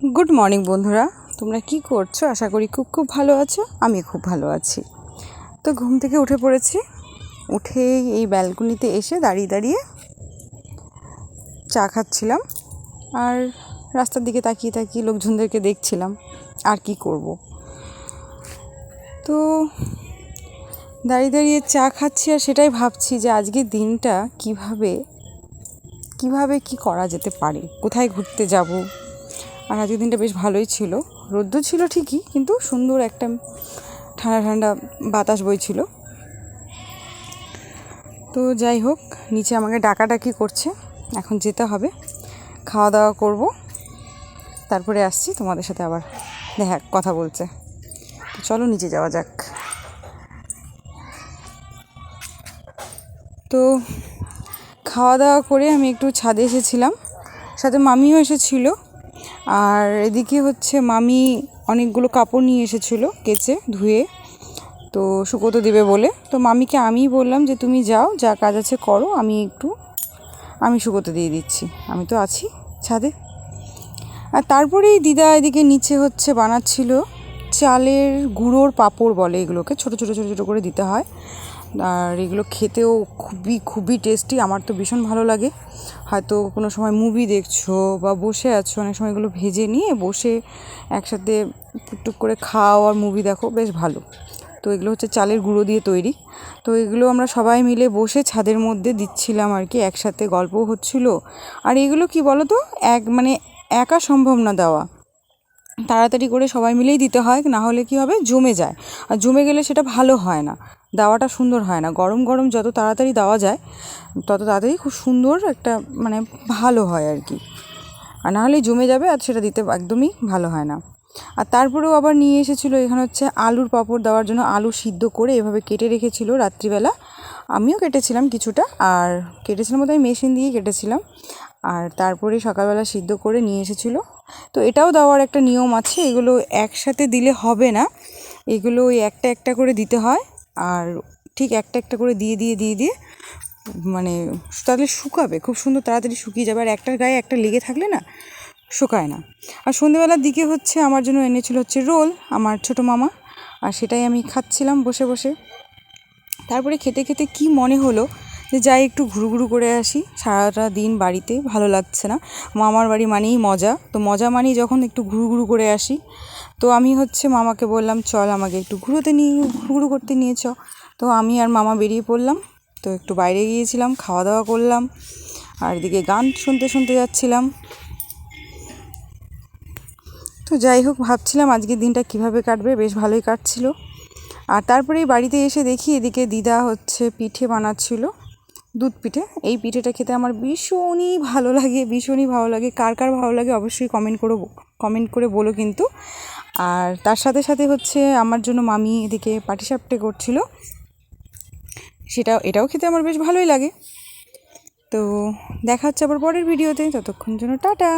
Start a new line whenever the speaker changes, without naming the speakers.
Good morning বন্ধুরা, তোমরা কি করছো? আশা করি খুব খুব ভালো আছো। আমি খুব ভালো আছি। তো ঘুম থেকে উঠে পড়েছি। উঠেই এই ব্যালকনিতে এসে দাঁড়িয়ে দাঁড়িয়ে চা খাচ্ছিলাম আর রাস্তার দিকে তাকিয়ে তাকিয়ে লোকজনদেরকে দেখছিলাম। আর কি করব। তো দাঁড়িয়ে দাঁড়িয়ে চা খাচ্ছি আর সেটাই ভাবছি যে আজকের দিনটা কিভাবে কি করা যেতে পারে, কোথায় ঘুরতে যাব। আর আজকের দিনটা বেশ ভালোই ছিল, রোদ্দুর ছিল ঠিকই, কিন্তু সুন্দর একটা ঠান্ডা ঠান্ডা বাতাস বইছিল। তো যাই হোক, নিচে আমাকে ডাকাডাকি করছে, এখন যেতে হবে, খাওয়া দাওয়া করব, তারপরে আসছি তোমাদের সাথে আবার কথা বলতে। তো চলো নিচে যাওয়া যাক। তো খাওয়া দাওয়া করে আমি একটু ছাদে এসেছিলাম, সাথে মামিও এসেছিল। আর এদিকে মামি অনেকগুলো কাপড় নিয়ে এসেছিলো কেচে ধুয়ে, তো শুকোতে দেবে বলে। তো মামিকে আমিই বললাম যে তুমি যাও, যা কাজ আছে করো, আমি শুকোতে দিয়ে দিচ্ছি, আমি তো আছি ছাদে। আর তারপরেই দিদা এদিকে নিচে বানাচ্ছিল চালের গুঁড়োর পাঁপড় বলে এগুলোকে, ছোটো ছোটো ছোটো ছোটো করে দিতে হয়। আর এগুলো খেতেও খুবই টেস্টি, আমার তো ভীষণ ভালো লাগে। হয়তো কোনো সময় মুভি দেখছো বা বসে আছো, অনেক সময় এগুলো ভেজে নিয়ে বসে একসাথে টুকটুক করে খাও আর মুভি দেখো, বেশ ভালো। তো এগুলো চালের গুঁড়ো দিয়ে তৈরি। তো এগুলো আমরা সবাই মিলে বসে ছাদের মধ্যে দিচ্ছিলাম আর কি, একসাথে গল্পও হচ্ছিল। আর এগুলো কি বলো তো, একা সম্ভব না দেওয়া, তাড়াতাড়ি করে সবাই মিলেই দিতে হয়, না হলে কি হবে, জমে যায়। আর জমে গেলে সেটা ভালো হয় না, দেওয়াটা সুন্দর হয় না। গরম গরম যত তাড়াতাড়ি দেওয়া যায় তত তাড়াতাড়ি খুব সুন্দর একটা ভালো হয় আর কি। আর না হলে জমে যাবে, আর সেটা দিতে একদমই ভালো হয় না। আর তারপরেও আবার নিয়ে এসেছিলো এখানে আলুর পাঁপড় দেওয়ার জন্য, আলু সিদ্ধ করে এভাবে কেটে রেখেছিল রাত্রিবেলা। আমিও কেটেছিলাম কিছুটা, আর কেটেছিলাম আমি মেশিন দিয়ে কেটেছিলাম। আর তারপরে সকালবেলা সিদ্ধ করে নিয়ে এসেছিলো। তো এটাও দেওয়ার একটা নিয়ম আছে, এগুলো একসাথে দিলে হবে না, এগুলো ওই একটা একটা করে দিতে হয়। আর ঠিক একটা একটা করে দিয়ে দিয়ে দিয়ে দিয়ে তাহলে শুকাবে খুব সুন্দর, তাড়াতাড়ি শুকিয়ে যাবে। আর একটার গায়ে একটা লেগে থাকলে না, শুকায় না। আর সন্ধেবেলার দিকে আমার জন্য এনেছিল রোল আমার ছোটো মামা, আর সেটাই আমি খাচ্ছিলাম বসে বসে। তারপরে খেতে খেতে কি মনে হলো যে যাই একটু ঘুরু করে আসি, সারাটা দিন বাড়িতে ভালো লাগছে না। মামার বাড়ি মানেই মজা, তো মজা মানেই যখন একটু ঘুরু করে আসি। তো আমি মামাকে বললাম চল আমাকে একটু ঘুরু করতে নিয়ে চ। তো আমি আর মামা বেরিয়ে পড়লাম। তো একটু বাইরে গিয়েছিলাম, খাওয়া দাওয়া করলাম, আর এদিকে গান শুনতে শুনতে যাচ্ছিলাম। তো যাই হোক, ভাবছিলাম আজকের দিনটা কিভাবে কাটবে, বেশ ভালোই কাটছিল। আর তারপরেই বাড়িতে এসে দেখি এদিকে দিদা পিঠে বানাচ্ছিল, দুধ পিঠে। এই পিঠেটা খেতে আমার ভীষণই ভালো লাগে। কার কার ভালো লাগে অবশ্যই কমেন্ট করে বলো কিন্তু। আর তার সাথে সাথে আমার জন্য মামি এদিকে পাটিসাপটা করছিল, এটাও খেতে আমার বেশ ভালোই লাগে। তো দেখা হচ্ছে আবার পরের ভিডিওতে, ততক্ষণ জন্য টাটা।